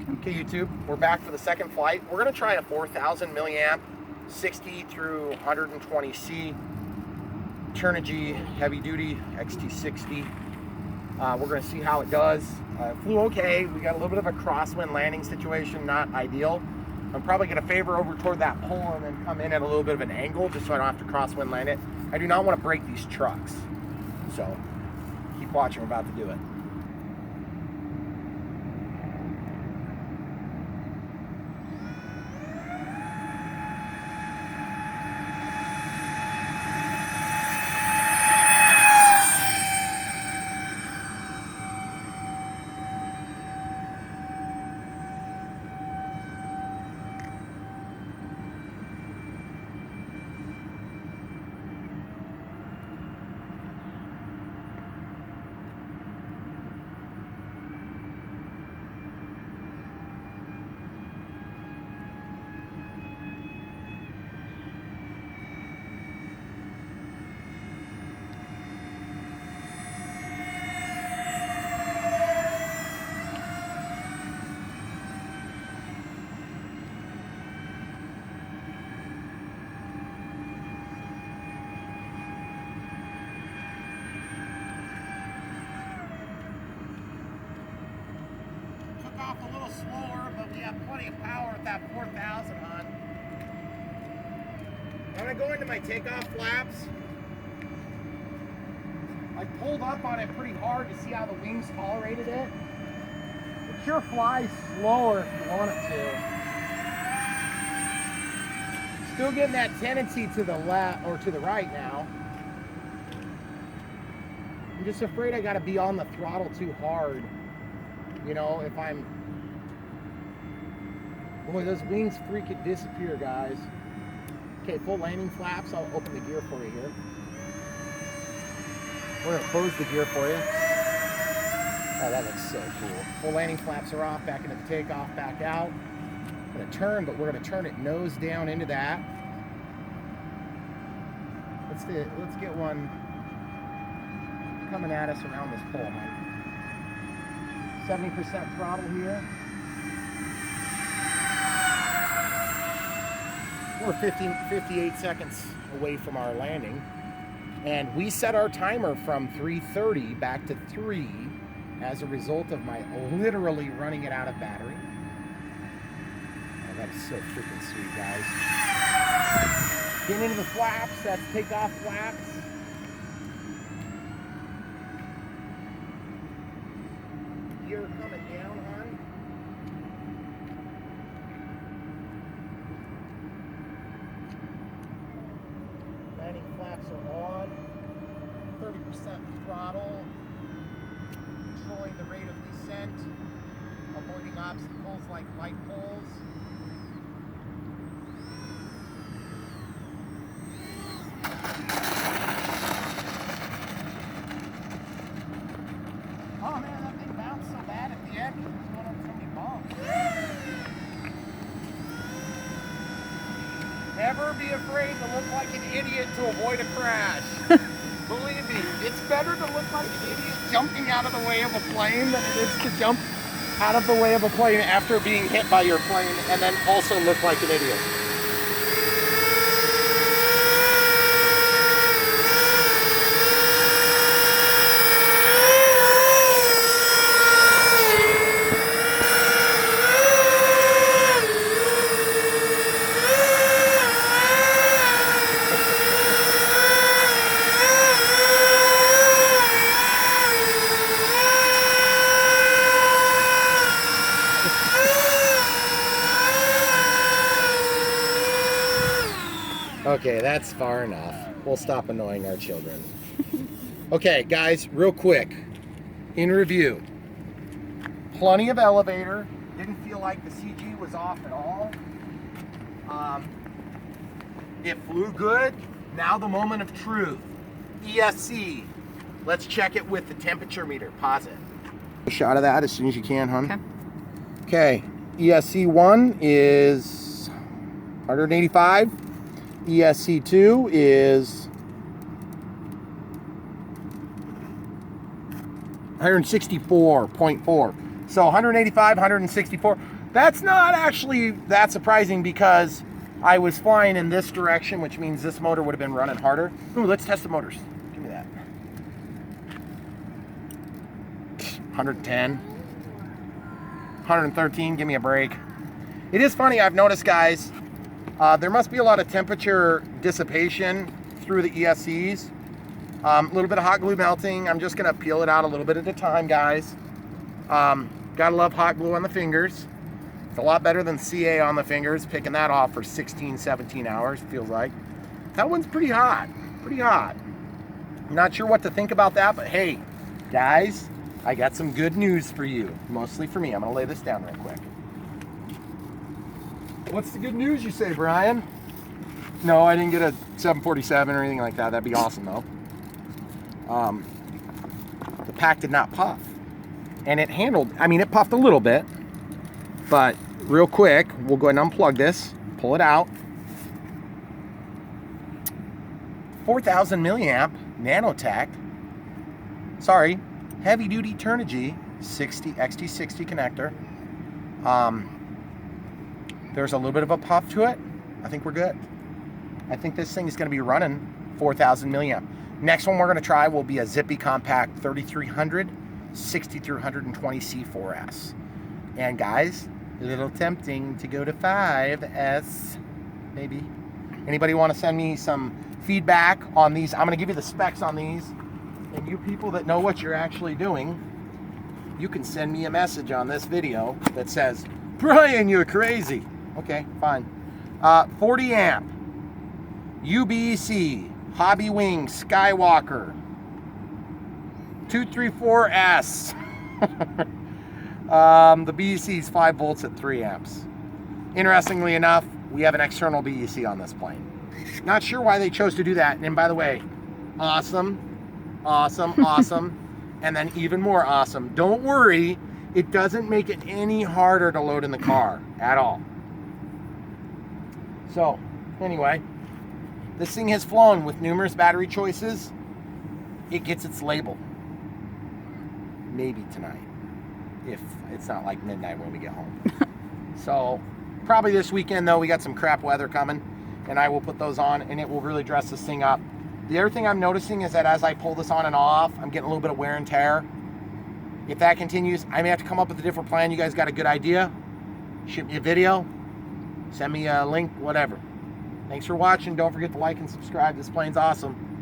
Okay, YouTube, we're back for the second flight. We're gonna try a 4,000 milliamp, 60 through 120C Turnigy heavy duty XT60. We're gonna see how it does. Flew okay. We got a little bit of a crosswind landing situation, not ideal. I'm probably gonna favor over toward that pole and then come in at a little bit of an angle just so I don't have to crosswind land it. I do not want to break these trucks. So keep watching, we're about to do it. Off a little slower, but we have plenty of power with that 4,000 on. I'm gonna go into my takeoff flaps. I pulled up on it pretty hard to see how the wings tolerated it. It sure flies slower if you want it to. Still getting that tendency to the left or to the right now. I'm just afraid I gotta be on the throttle too hard. You know, if I'm... Boy, those wings freaking disappear, guys. Okay, full landing flaps. I'll open the gear for you here. We're gonna close the gear for you. Oh, that looks so cool. Full landing flaps are off, back into the takeoff, back out. I'm gonna turn, but we're gonna turn it nose down into that. Let's get one coming at us around this pole, Mike. 70% throttle here. We're 58 seconds away from our landing. And we set our timer from 3:30 back to 3 as a result of my literally running it out of battery. Oh, that is so freaking sweet, guys. Getting into the flaps, that's takeoff flaps. Gear coming down, hon. Landing flaps are on. 30% throttle. Controlling the rate of descent. Avoiding obstacles like light poles. Oh man, that thing bounced so bad at the end. It was going on so many bumps. Never be afraid to look like an idiot to avoid a crash. Believe me, it's better to look like an idiot jumping out of the way of a plane than it is to jump out of the way of a plane after being hit by your plane and then also look like an idiot. Okay, that's far enough. We'll stop annoying our children. Okay, guys, real quick. In review. Plenty of elevator. Didn't feel like the CG was off at all. It flew good. Now the moment of truth. ESC. Let's check it with the temperature meter. Pause it. A shot of that as soon as you can, hon. Okay. ESC 1 is 185. ESC 2 is 164.4. So 185, 164. That's not actually that surprising because I was flying in this direction, which means this motor would have been running harder. Ooh, let's test the motors. Give me that. 110. 113, give me a break. It is funny, I've noticed, guys, there must be a lot of temperature dissipation through the ESCs. A little bit of hot glue melting. I'm just gonna peel it out a little bit at a time, guys. Gotta love hot glue on the fingers. It's a lot better than CA on the fingers, picking that off for 16, 17 hours, feels like. That one's pretty hot, pretty hot. I'm not sure what to think about that, but hey, guys, I got some good news for you, mostly for me. I'm gonna lay this down real quick. What's the good news you say, Brian? No, I didn't get a 747 or anything like that. That'd be awesome though. The pack did not puff. And it handled, I mean, it puffed a little bit, but real quick, we'll go ahead and unplug this, pull it out. 4,000 milliamp nanotech, sorry, heavy duty Turnigy 60 XT60 connector. There's a little bit of a puff to it. I think we're good. I think this thing is going to be running 4,000 milliamp. Next one we're going to try will be a zippy compact 3300 60 through 120 C4S. And guys, a little tempting to go to 5S, maybe. Anybody want to send me some feedback on these? I'm going to give you the specs on these. And you people that know what you're actually doing, you can send me a message on this video that says, Brian, you're crazy. Okay, fine. 40 amp, UBC, Hobby Wing, Skywalker, 234S. The BEC is 5 volts at 3 amps. Interestingly enough, we have an external BEC on this plane. Not sure why they chose to do that. And by the way, awesome, awesome, awesome, and then even more awesome. Don't worry, it doesn't make it any harder to load in the car at all. So, anyway, this thing has flown with numerous battery choices. It gets its label. Maybe tonight, if it's not like midnight when we get home. So, probably this weekend though, we got some crap weather coming, and I will put those on, and it will really dress this thing up. The other thing I'm noticing is that as I pull this on and off, I'm getting a little bit of wear and tear. If that continues, I may have to come up with a different plan. You guys got a good idea? Shoot me a video, send me a link, whatever. Thanks for watching. Don't forget to like and subscribe. This plane's awesome.